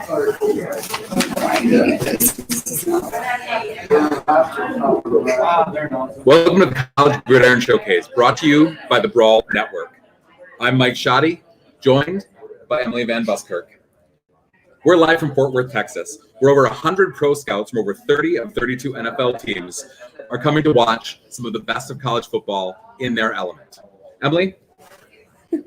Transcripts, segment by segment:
Welcome to the College Gridiron Showcase, brought to you by the Brawl Network. I'm Mike Shoddy, joined by Emily Van Buskirk. We're live from Fort Worth, Texas, where over 100 pro scouts from over 30 of 32 NFL teams are coming to watch some of the best of college football in their element. Emily,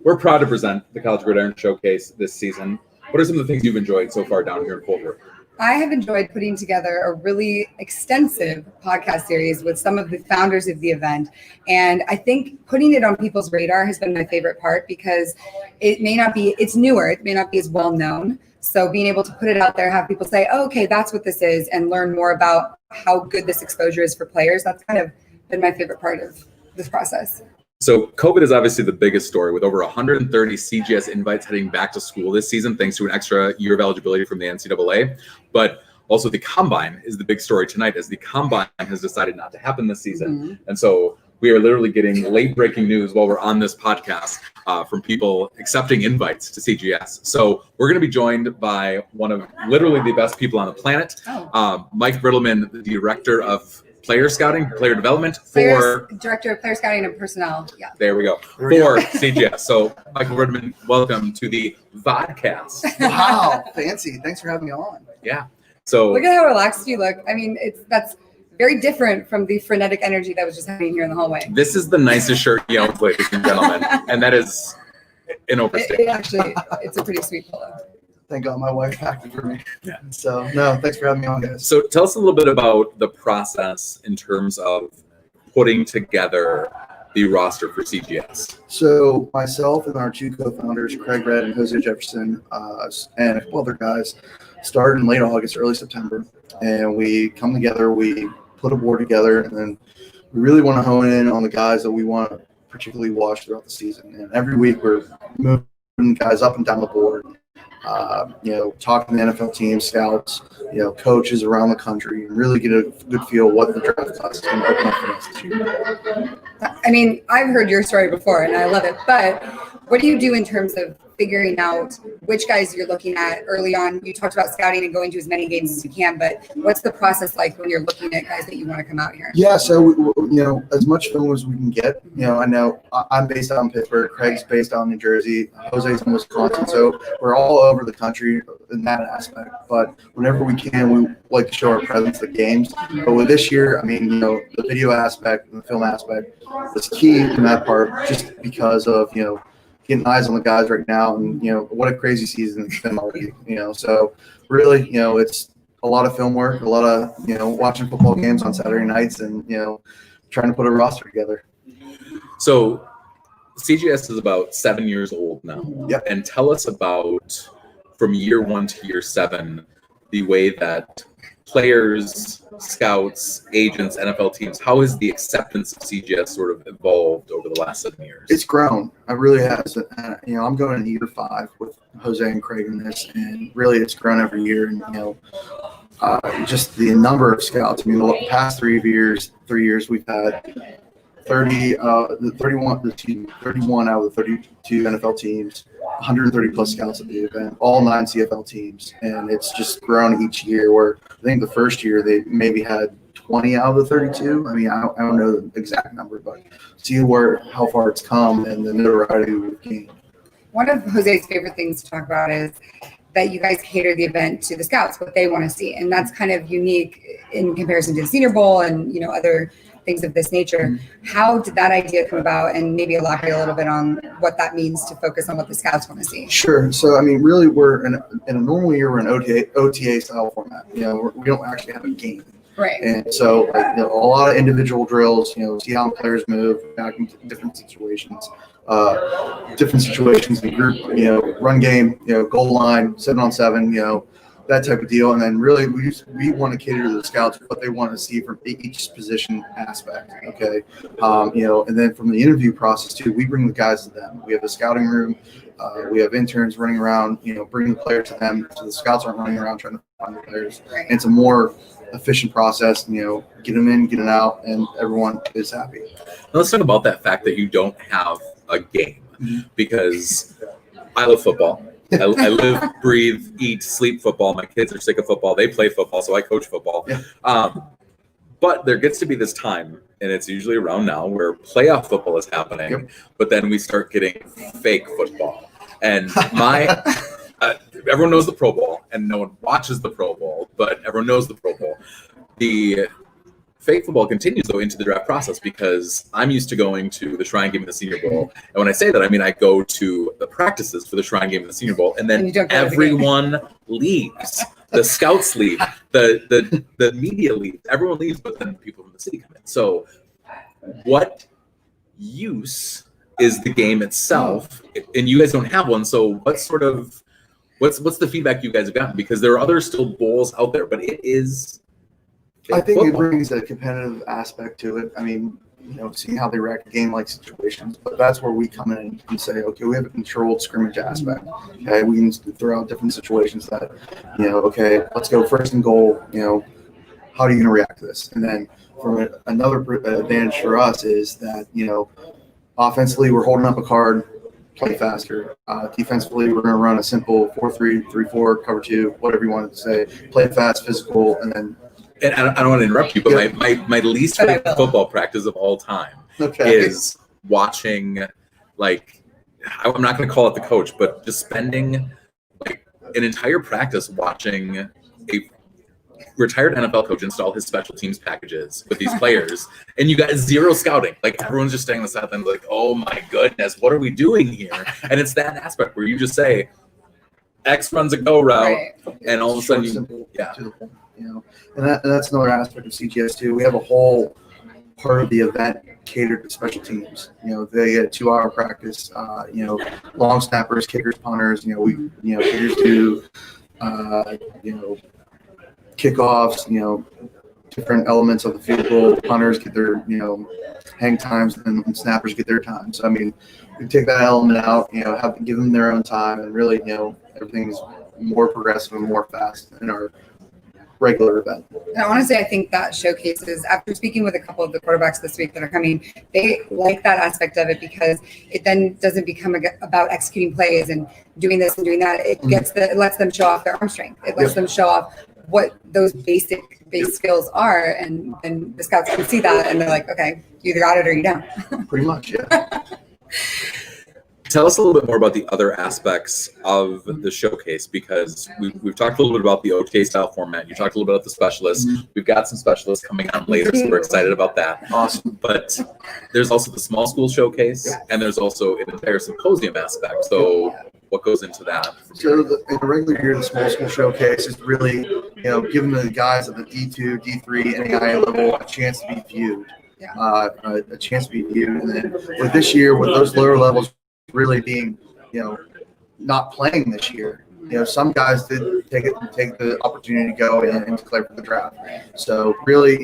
we're proud to present the College Gridiron Showcase this season. What are some of the things you've enjoyed so far down here in Fort Worth? I have enjoyed putting together a really extensive podcast series with some of the founders of the event. And I think putting it on people's radar has been my favorite part because it's newer, it may not be as well known. So being able to put it out there, have people say, oh, okay, that's what this is, and learn more about how good this exposure is for players, that's kind of been my favorite part of this process. So COVID is obviously the biggest story, with over 130 CGS invites heading back to school this season, thanks to an extra year of eligibility from the NCAA. But also the Combine is the big story tonight, as the Combine has decided not to happen this season. Mm-hmm. And so we are literally getting late breaking news while we're on this podcast from people accepting invites to CGS. So we're going to be joined by one of literally the best people on the planet, Mike Brittleman, the director of player development Director of Player Scouting and Personnel. Yeah. There we go. For CGS. So, Michael Brittleman, welcome to the vodcast. Wow, fancy. Thanks for having me on. Yeah. So look at how relaxed you look. I mean, that's very different from the frenetic energy that was just happening here in the hallway. This is the nicest shirt he owns, ladies and gentlemen, and that is an overstatement. It's a pretty sweet polo. Thank God my wife packed it for me. Yeah. So, no, thanks for having me on, guys. So tell us a little bit about the process in terms of putting together the roster for CGS. So myself and our two co-founders, Craig Red and Jose Jefferson, and a couple other guys, started in late August, early September. And we come together, we put a board together, and then we really want to hone in on the guys that we want to particularly watch throughout the season. And every week we're moving guys up and down the board. Talking to NFL teams, scouts, coaches around the country, and really get a good feel what the draft class is going to open up for us this year. I mean, I've heard your story before, and I love it. But what do you do in terms of figuring out which guys you're looking at early on? You talked about scouting and going to as many games as you can, but what's the process like when you're looking at guys that you want to come out here? Yeah, so, as much film as we can get. I know I'm based out in Pittsburgh. Craig's based out in New Jersey. Jose's in Wisconsin. So we're all over the country in that aspect. But whenever we can, we like to show our presence at games. But with this year, the video aspect and the film aspect is key in that part, just because of, getting eyes on the guys right now, and what a crazy season it's been already. So really, it's a lot of film work, a lot of watching football games on Saturday nights, and trying to put a roster together. So CGS is about 7 years old now. Yep. And tell us about, from year 1 to year 7, the way that players, scouts, agents, NFL teams, how has the acceptance of CGS sort of evolved over the last 7 years? It's grown. It really has. I'm going into year 5 with Jose and Craig in this, and really it's grown every year. And just the number of scouts. The past 3 years we've had 31 out of the 32 NFL teams, 130 plus scouts at the event, all 9 CFL teams, and it's just grown each year. Where I think the first year they maybe had 20 out of the 32. I don't know the exact number, but see how far it's come and the notoriety we've gained. One of Jose's favorite things to talk about is that you guys cater the event to the scouts, what they want to see, and that's kind of unique in comparison to the Senior Bowl and other things of this nature. Mm-hmm. How did that idea come about, and maybe elaborate a little bit on what that means to focus on what the scouts want to see? Sure. So, really, we're in a normal year, we're an OTA style format. We don't actually have a game. Right. And so, a lot of individual drills, see how players move back into different situations in group, run game, goal line, 7-on-7, that type of deal. And then really we want to cater to the scouts what they want to see from each position aspect. Okay. And then from the interview process too, we bring the guys to them. We have a scouting room. We have interns running around, bringing the players to them, so the scouts aren't running around trying to find the players. And it's a more efficient process, get them in, get them out, and everyone is happy. Now let's talk about that fact that you don't have a game, because I love football. I live, breathe, eat, sleep football. My kids are sick of football. They play football, so I coach football. Yeah. But there gets to be this time, and it's usually around now, where playoff football is happening. Yep. But then we start getting fake football. And everyone knows the Pro Bowl, and no one watches the Pro Bowl, but everyone knows the Pro Bowl. The fake football continues, though, into the draft process, because I'm used to going to the Shrine Game and the Senior Bowl. And when I say that, I mean I go to the practices for the Shrine Game and the Senior Bowl, and then everyone leaves. The scouts leave, the media leaves, everyone leaves, but then people from the city come in. So what use is the game itself? And you guys don't have one, so what's the feedback you guys have gotten? Because there are other still bowls out there, but it is I think football. it brings a competitive aspect to it. I mean, seeing how they react to game-like situations. But that's where we come in and say, okay, we have a controlled scrimmage aspect. Okay, we can throw out different situations that, okay, let's go first and goal. How are you going to react to this? And then from another advantage for us is that, offensively we're holding up a card, play faster. Defensively, we're going to run a simple 4-3, 3-4, cover 2, whatever you want to say. Play fast, physical, and then. And I don't want to interrupt you, but my least favorite football practice of all time is watching, I'm not going to call it the coach, but just spending an entire practice watching a retired NFL coach install his special teams packages with these players, and you got zero scouting. Everyone's just staying on the sideline, oh my goodness, what are we doing here? And it's that aspect where you just say, X runs a go route, and all of a sudden, and that's another aspect of CGS too. We have a whole part of the event catered to special teams. They get a 2-hour practice. Long snappers, kickers, punters. Kickers do kickoffs. Different elements of the field goal. Punters get their hang times, and snappers get their time. So I mean, we take that element out. Give them their own time, and really, everything's more progressive and more fast in our regular event. And honestly, I think that showcases, after speaking with a couple of the quarterbacks this week that are coming, they like that aspect of it, because it then doesn't become about executing plays and doing this and doing that. It it lets them show off their arm strength. It lets them show off what those base skills are, and the scouts can see that, and they're like, okay, you either got it or you don't. Pretty much, yeah. Tell us a little bit more about the other aspects of the showcase, because we've talked a little bit about the OTA style format. You talked a little bit about the specialists. We've got some specialists coming on later, so we're excited about that. Awesome. But there's also the small school showcase, and there's also an entire symposium aspect. So what goes into that? So in a regular year, the small school showcase is really, giving the guys at the D2, D3, NAIA level a chance to be viewed. A chance to be viewed. And then with this year, with those lower levels really being, not playing this year. Some guys did take the opportunity to go and declare for the draft. So really,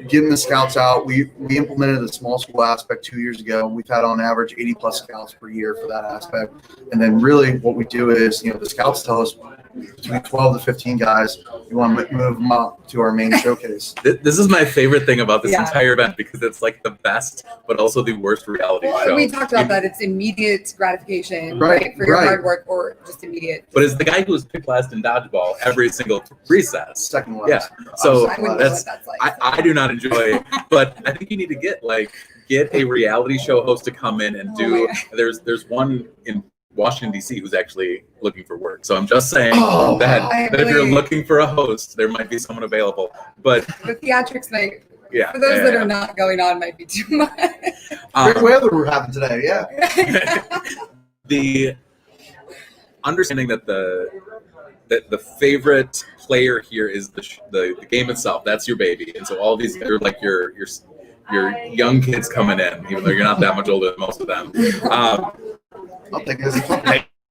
getting the scouts out. We implemented the small school aspect 2 years ago. We've had on average 80 plus scouts per year for that aspect. And then really what we do is, the scouts tell us between 12 to 15 guys, we want to move them up to our main showcase. This is my favorite thing about this entire event, because it's the best, but also the worst reality show. We talked about that. It's immediate gratification, right? For your hard work, or just immediate. But it's the guy who was picked last in dodgeball every single recess. Second last. Yeah. So that's like. I do not enjoy, but I think you need to get a reality show host to come in and do. There's one in Washington, D.C. who's actually looking for work. So I'm just saying that if you're looking for a host, there might be someone available. But the theatrics might, for those that are not going on, might be too much. Great weather we're having today, The understanding that the favorite player here is the game itself. That's your baby. And so all these are your young kids coming in, even though you're not that much older than most of them. I'll take this.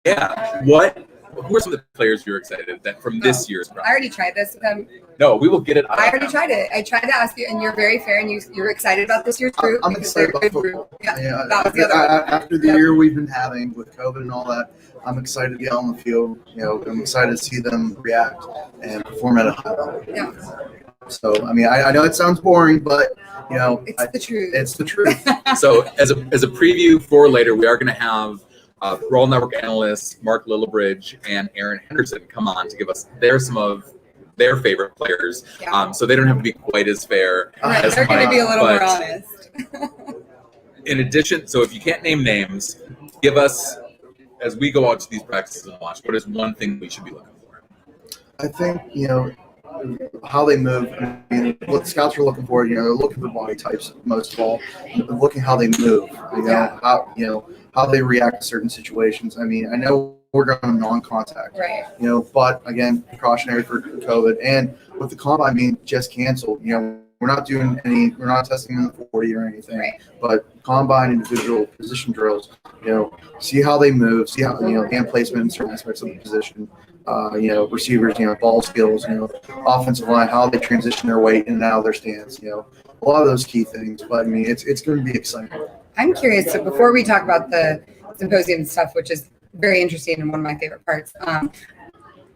Yeah. Who are some of the players you're excited that from this year's round? I already tried this with them. No, we will get it. I already tried it. I tried to ask you, and you're very fair, and you're excited about this year's group. I'm excited about football. Yeah, that was the other one. After the year we've been having with COVID and all that, I'm excited to be on the field. I'm excited to see them react and perform at a high level. Yeah. So, I mean, I know it sounds boring, but it's the truth. It's the truth. So, as a preview for later, we are going to have Brawl Network analysts Mark Lillibridge and Aaron Henderson come on to give us some of their favorite players. Yeah. So they don't have to be quite as fair. Right, as they're going to Mike, be a little more but honest. in addition, so if you can't name names, give us, as we go out to these practices and watch, what is one thing we should be looking for? I think, how they move. I mean, what the scouts are looking for, they're looking for body types most of all, looking how they move, how they react to certain situations. I mean, I know we're going non-contact, Right. But again, precautionary for COVID, and with the combine being just canceled, we're not testing in the 40 or anything, Right. but combine individual position drills, see how they move, see how, hand placement in certain aspects of the position, receivers, ball skills, offensive line, how they transition their weight in and out of their stance, a lot of those key things. But I mean, it's going to be exciting. I'm curious. So before we talk about the symposium stuff, which is very interesting and one of my favorite parts,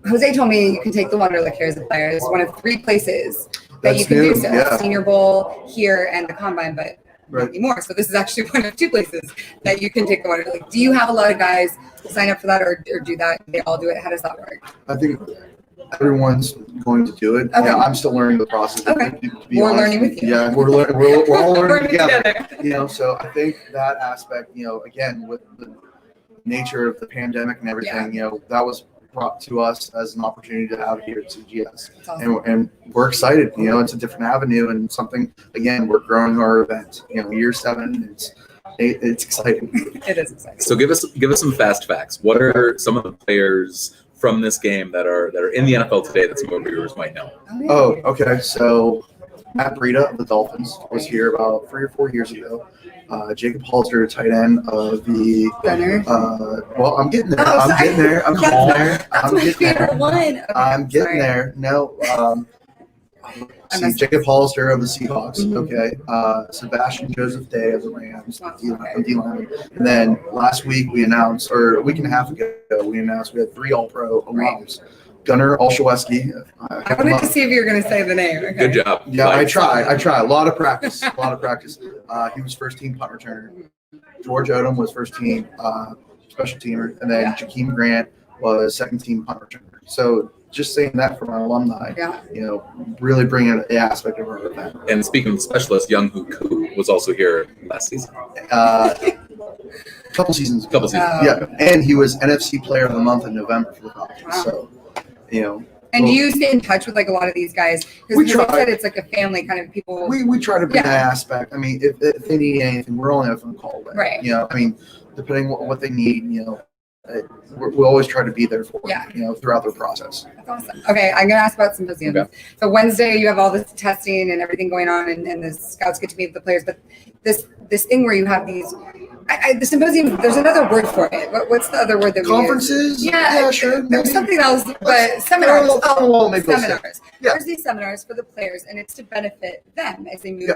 Jose told me you can take the Wonderlic here as a player. It's one of 3 places that you can do so. Yeah. Senior Bowl here and the Combine, but not anymore. So this is actually one of 2 places that you can take the Wonderlic. Do you have a lot of guys sign up for that or do that? They all do it? How does that work? I think everyone's going to do it. Okay. Yeah, I'm still learning the process. Okay. To be We're honest. learning with you. Yeah, we're all learning together. together. So I think that aspect, again, with the nature of the pandemic and everything, that was brought to us as an opportunity to have here at CGS. Awesome. And we're excited. It's a different avenue and something, again, we're growing our event. Year 7, it's exciting. It is exciting. So give us some fast facts. What are some of the players from this game that are in the NFL today that some of our viewers might know? Oh, okay. So Matt Breida of the Dolphins was here about 3 or 4 years ago. Jacob Halter, tight end of the Gunner. Well, I'm getting there. Oh, I'm sorry. getting there. I'm getting there. That's I'm my getting there. favorite one. Okay, I'm getting sorry. there. No. Jacob Hollister of the Seahawks. Mhm. Okay. Sebastian Joseph Day of the Rams. Wow. D-lineman. And then last week we announced, or a week and a half ago, we had 3 All-Pro alums. Gunnar Olszewski. I wanted to see if you were going to say the name. Okay. Good job. Yeah, I try. A lot of practice. He was first team punt returner. George Odom was first team special teamer, and then Jakeem Grant was second team punt returner. So just saying that from our alumni, really bringing the aspect of our event. And speaking of specialists, Young Hoo Koo was also here last season. Couple seasons ago. Oh. And he was NFC Player of the Month in November for the Falcons. Wow. So, And do you stay in touch with like a lot of these guys? We Because you try. said it's like a family kind of people. we try to bring that aspect. I mean, if they need anything, we're only a phone call away. Right. I mean, depending on what they need, we'll always try to be there for them, throughout their process. That's awesome. Okay, I'm going to ask about symposiums. Okay. So Wednesday, you have all this testing and everything going on, and the scouts get to meet with the players. But this thing where you have these, the symposium. There's another word for it. What's the other word that we Conferences? use? Yeah, sure. There's something else, but seminars. Seminars. Yeah. There's these seminars for the players, and it's to benefit them as they move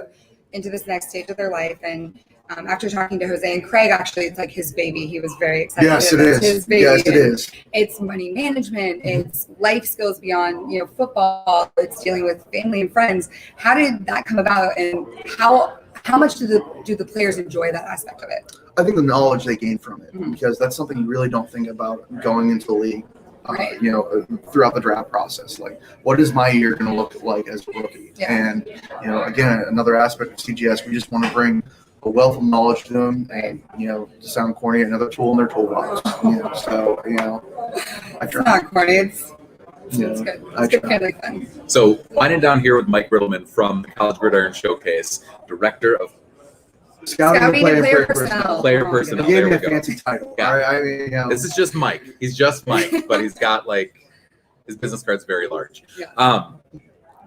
into this next stage of their life. And after talking to Jose and Craig, actually, it's like his baby. He was very excited. Yes, it It's is. his baby. Yes, it is. It's money management. It's life skills beyond, football. It's dealing with family and friends. How did that come about, and how much do the players enjoy that aspect of it? I think the knowledge they gain from it, because that's something you really don't think about going into the league. Right. Throughout the draft process, like what is my year going to look like as a rookie? Yeah. And again, another aspect of CGS, we just want to bring a wealth of knowledge to them, and to sound corny, another tool in their toolbox. So I It's try. not corny. It's Yeah, good. I It's good try. family fun. So winding down here with Mike Riddleman from the College Gridiron Showcase, Director of Scouting and player personnel. Player Oh, personnel. He gave There me we a go. fancy title. Yeah. All right, I mean, This is just Mike. He's just Mike, but he's got his business card's very large. Yeah.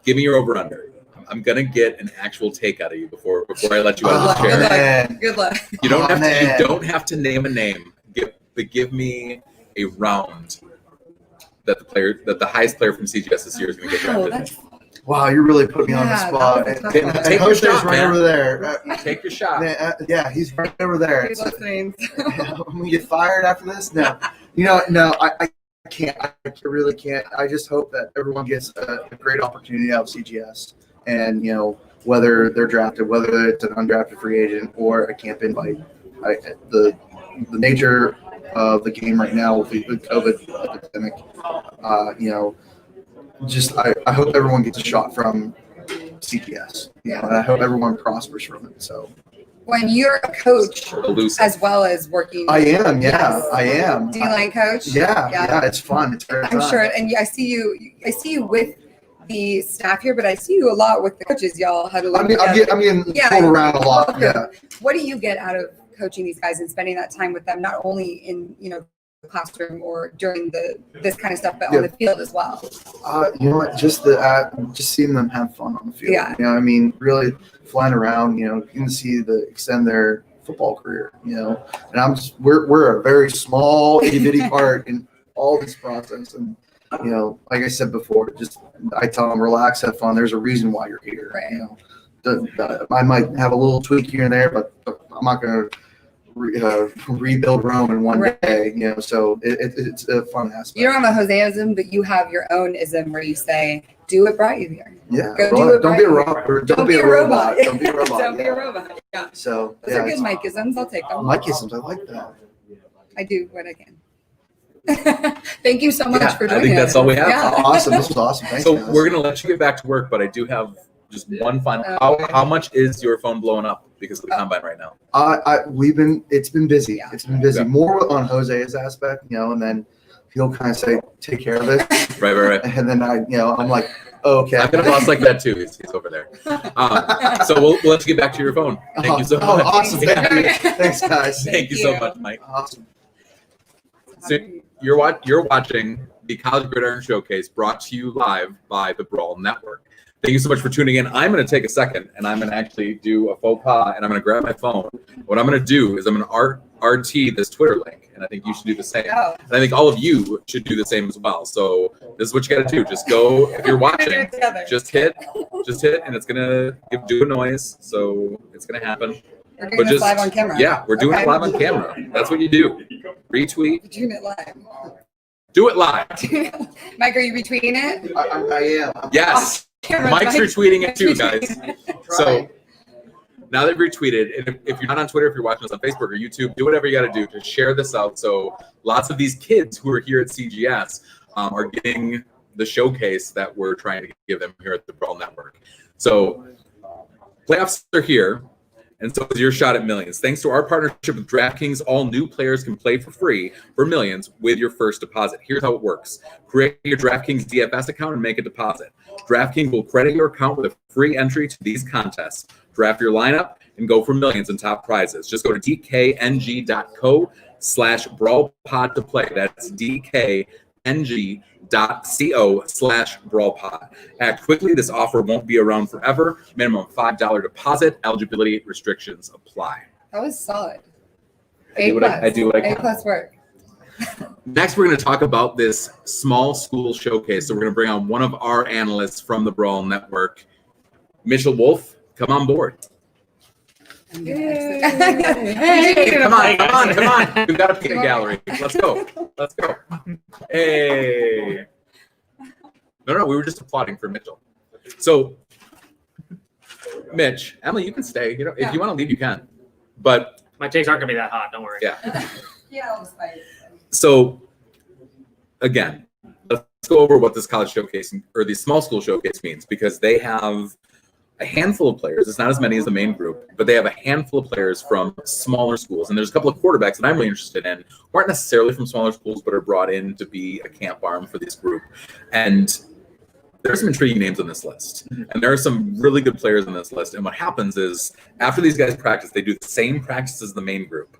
Give me your over/under. I'm gonna get an actual take out of you before I let you out of Good the chair. luck. man. Good luck. You don't have to. man. You don't have to name a name. Give me a round that the highest player from CGS this year is going to get Wow, drafted. that's Wow, you really put me on the Yeah, spot. that was a tough Take- one. take your Jose's shot, right man. over there. Take your shot. Yeah, he's right over there. He's listening. I'm gonna get fired after this. No, I can't. I really can't. I just hope that everyone gets a great opportunity out of CGS, and whether they're drafted, whether it's an undrafted free agent or a camp invite. The nature of the game right now with the COVID epidemic. I hope everyone gets a shot from CGS. And I hope everyone prospers from it. So. When you're a coach as well as working, I am. Yeah, I am. D-line coach. Yeah, it's fun. It's very I'm fun. sure, and I see you with the staff here, but I see you a lot with the coaches. Y'all huddle. I'm getting pulled around a lot. Yeah. What do you get out of coaching these guys and spending that time with them, not only in the classroom or during this kind of stuff, but on the field as well? You know what? Just seeing them have fun on the field. Yeah. Really flying around. Getting to see extend their football career. And we're a very small itty bitty part in all this process. And like I said before, I tell them relax, have fun. There's a reason why you're here. Right. I might have a little tweak here and there, but I'm not going to rebuild Rome in one day, so it's a fun aspect. You don't have a Joseism, but you have your own ism where you say, do what brought you here. Yeah. Don't be a robot. Don't be a robot. Don't be a robot. Don't be a robot. Yeah. So those are good Mike-isms. I'll take them. Mike-isms, I like that. I do what I can. Thank you so much for doing it. I think that's all we have. Yeah. Awesome. This was awesome. Thanks, So guys. we're going to let you get back to work, but I do have just one final. How much is your phone blowing up because of the combine right now? It's been busy. Yeah. It's been busy. Yeah. More on Jose's aspect, and then he'll kind of say, take care of it. Right. And then I'm like, okay. I've got a boss like that too. He's over there. So we'll let you get back to your phone. Thank you so much. Awesome. Thank you. Thanks, guys. Thank you so much, Mike. Awesome. So you're watching the College Gridiron Showcase, brought to you live by the Brawl Network. Thank you so much for tuning in. I'm going to take a second and I'm going to actually do a faux pas, and I'm going to grab my phone. What I'm going to do is I'm going to RT this Twitter link, and I think you should do the same. Oh. And I think all of you should do the same as well. So this is what you got to do. Just go, if you're watching, just hit, and it's going to do a noise. So it's going to happen. We're doing this live on camera. Yeah, we're doing it live on camera. That's what you do. Retweet. We're doing it live. Do it live. Mike, are you retweeting it? I am. Yes. Mike's retweeting it too, guys. So now that you've retweeted, and if you're not on Twitter, if you're watching us on Facebook or YouTube, do whatever you got to do to share this out. So lots of these kids who are here at CGS are getting the showcase that we're trying to give them here at the Brawl Network. So playoffs are here, and so is your shot at millions. Thanks to our partnership with DraftKings, all new players can play for free for millions with your first deposit. Here's how it works. Create your DraftKings DFS account and make a deposit. DraftKings will credit your account with a free entry to these contests. Draft your lineup and go for millions in top prizes. Just go to dkng.co/brawlpod to play. That's dkng.co/brawlpod. Act quickly. This offer won't be around forever. Minimum $5 deposit. Eligibility restrictions apply. That was solid. I do what I can. A+ work. Next, we're going to talk about this small school showcase. So we're going to bring on one of our analysts from the Brawl Network, Mitchell Wolf. Come on board. Hey, come on. We've got a peanut gallery. Let's go. Hey. No, we were just applauding for Mitchell. So, Mitch, Emily, you can stay. If you want to leave, you can. But my takes aren't going to be that hot. Don't worry. Yeah. Yeah. So, again, let's go over what this college showcase or the small school showcase means, because they have a handful of players. It's not as many as the main group, but they have a handful of players from smaller schools. And there's a couple of quarterbacks that I'm really interested in who aren't necessarily from smaller schools, but are brought in to be a camp arm for this group. And there's some intriguing names on this list. And there are some really good players on this list. And what happens is after these guys practice, they do the same practice as the main group.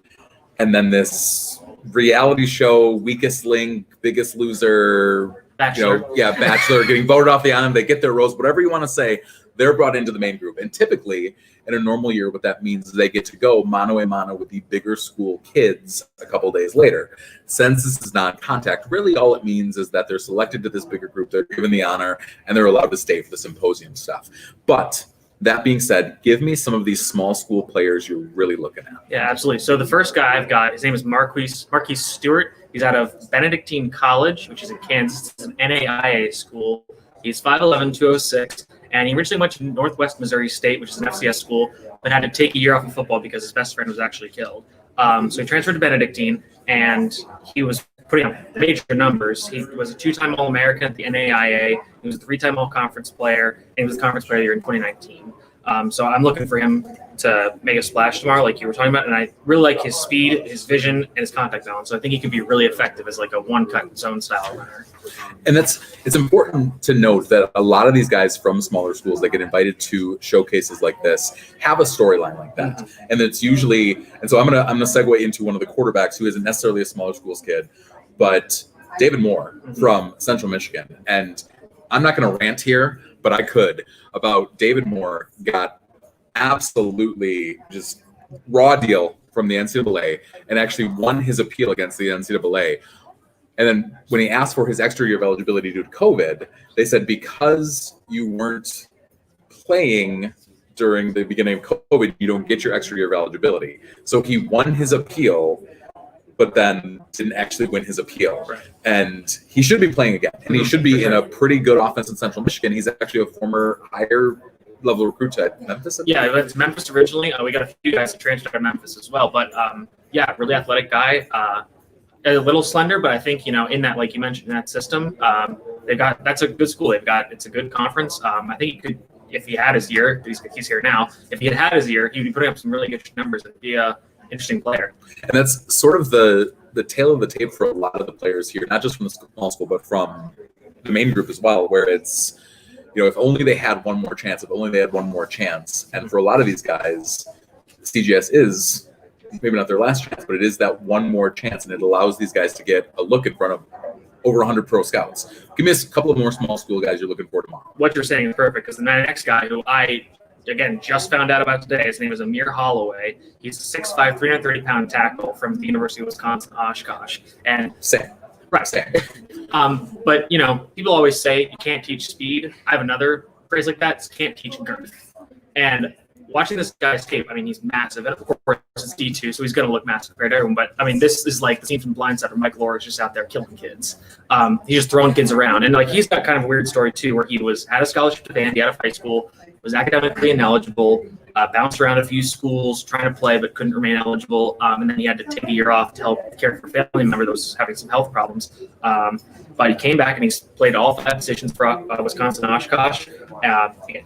And then this reality show, weakest link, biggest loser, Bachelor. Bachelor getting voted off the island. They get their rose, whatever you want to say, they're brought into the main group. And typically in a normal year, what that means is they get to go mano a mano with the bigger school kids a couple days later. Since this is non-contact, really all it means is that they're selected to this bigger group, they're given the honor, and they're allowed to stay for the symposium stuff. But that being said, give me some of these small school players you're really looking at. Yeah, absolutely. So the first guy I've got, his name is Marquise Stewart. He's out of Benedictine College, which is in Kansas. It's an NAIA school. He's 5'11", 206, and he originally went to Northwest Missouri State, which is an FCS school, but had to take a year off of football because his best friend was actually killed. So he transferred to Benedictine, and he was putting up major numbers. He was a 2-time All-American at the NAIA. He was a 3-time All-Conference player, and he was a Conference Player of the Year in 2019. So I'm looking for him to make a splash tomorrow, like you were talking about, and I really like his speed, his vision, and his contact balance. So I think he could be really effective as like a one-cut zone style runner. And it's important to note that a lot of these guys from smaller schools that get invited to showcases like this have a storyline like that. And it's usually, and so I'm gonna segue into one of the quarterbacks who isn't necessarily a smaller schools kid, but David Moore from Central Michigan. And I'm not gonna rant here, but I could, about David Moore got absolutely just raw deal from the NCAA and actually won his appeal against the NCAA. And then when he asked for his extra year of eligibility due to COVID, they said, because you weren't playing during the beginning of COVID, you don't get your extra year of eligibility. So he won his appeal, but then didn't actually win his appeal. Right. And he should be playing again. And he should be in a pretty good offense in Central Michigan. He's actually a former higher level recruit at Memphis. Yeah, it's Memphis originally. We got a few guys that transferred to Memphis as well. But yeah, really athletic guy. A little slender, but I think, in that, like you mentioned, in that system, that's a good school. It's a good conference. I think he could, if he had his year, he's here now. If he had his year, he'd be putting up some really good numbers and be a interesting player. And that's sort of the tail of the tape for a lot of the players here, not just from the small school, but from the main group as well, where it's, if only they had one more chance, And for a lot of these guys, CGS is maybe not their last chance, but it is that one more chance, and it allows these guys to get a look in front of over 100 pro scouts. Give me a couple of more small school guys you're looking for tomorrow. What you're saying is perfect, because the next guy who I, again, just found out about today, his name is Amir Holloway. He's a 6'5", 330-pound tackle from the University of Wisconsin, Oshkosh. And Same. Right. Same. But, people always say you can't teach speed. I have another phrase like that. It's can't teach girth. And watching this guy's tape, he's massive. And of course, it's D2, so he's going to look massive compared to everyone. But, this is like the scene from Blindside where Mike Lawrence just out there killing kids. He's just throwing kids around. And, he's got kind of a weird story, too, where he had a scholarship to band, he out of high school, was academically ineligible, bounced around a few schools trying to play but couldn't remain eligible. And then he had to take a year off to help care for a family member that was having some health problems. But he came back and he's played all 5 positions for Wisconsin Oshkosh.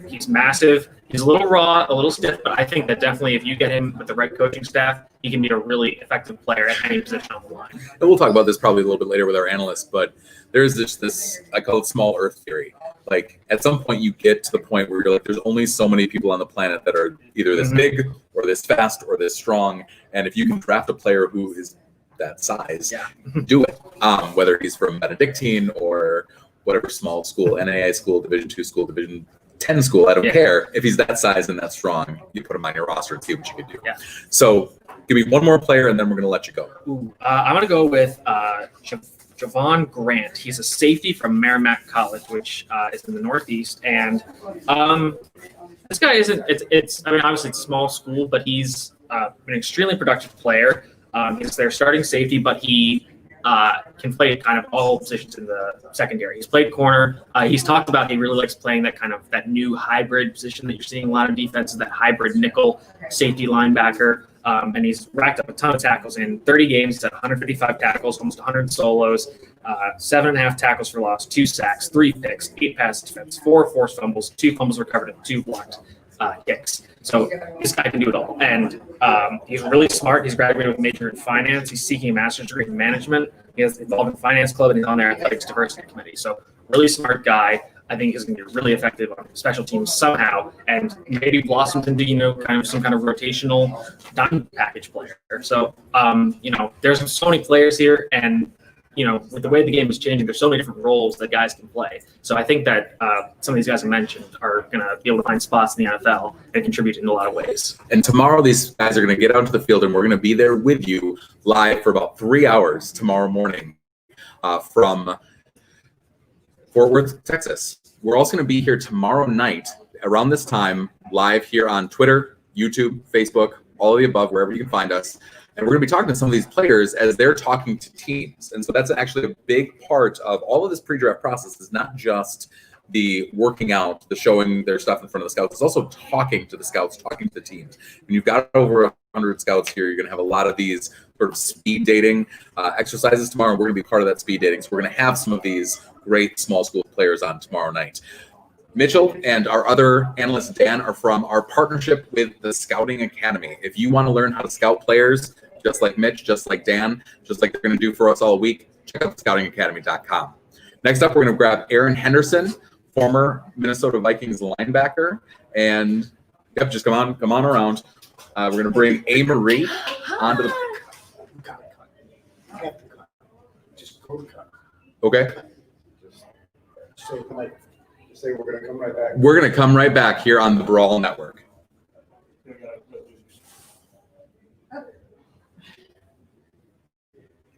He's massive. He's a little raw, a little stiff, but I think that definitely if you get him with the right coaching staff, he can be a really effective player at any position on the line. And we'll talk about this probably a little bit later with our analysts, but there's this I call it small earth theory. Like at some point you get to the point where you're like, there's only so many people on the planet that are either this big or this fast or this strong. And if you can draft a player who is that size, do it. Whether he's from Benedictine or whatever small school, NAIA school, Division II school, Division 10 school, I don't care. If he's that size and that strong, you put him on your roster and see what you can do. Yeah. So give me one more player and then we're going to let you go. I'm going to go with Javon Grant. He's a safety from Merrimack College, which is in the Northeast. And this guy it's obviously it's a small school, but he's an extremely productive player. He's their starting safety, but he can play kind of all positions in the secondary. He's played corner. He's talked about he really likes playing that new hybrid position that you're seeing a lot of defenses, that hybrid nickel safety linebacker. And he's racked up a ton of tackles in 30 games. He's had 155 tackles, almost 100 solos, 7.5 tackles for loss, 2 sacks, 3 picks, 8 pass defense, 4 forced fumbles, 2 fumbles recovered, and 2 blocked kicks. So this guy can do it all. And he's really smart. He's graduated with a major in finance. He's seeking a master's degree in management. He has involved in finance club, and he's on their athletics diversity committee. So really smart guy. I think he's going to be really effective on special teams somehow, and maybe blossoms into kind of some kind of rotational diamond package player. So there's so many players here, and with the way the game is changing, there's so many different roles that guys can play. So I think that some of these guys I mentioned are going to be able to find spots in the NFL and contribute in a lot of ways. And tomorrow, these guys are going to get out to the field, and we're going to be there with you live for about 3 hours tomorrow morning from Fort Worth, Texas. We're also going to be here tomorrow night around this time, live here on Twitter, YouTube, Facebook, all of the above, wherever you can find us. And we're going to be talking to some of these players as they're talking to teams. And so that's actually a big part of all of this pre-draft process, is not just the working out, the showing their stuff in front of the scouts. It's also talking to the scouts, talking to the teams. When you've got over 100 scouts here, you're going to have a lot of these sort of speed dating exercises tomorrow. We're going to be part of that speed dating. So we're going to have some of these great small school players on tomorrow night. Mitchell and our other analyst, Dan, are from our partnership with the Scouting Academy. If you want to learn how to scout players, just like Mitch, just like Dan, just like they're going to do for us all week, check out scoutingacademy.com. Next up, we're going to grab Aaron Henderson, former Minnesota Vikings linebacker. And, yep, just come on around. We're going to bring A. Marie onto the... Okay. So can I say we're going to come right back? We're going to come right back here on the Brawl Network.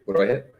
What do I hit?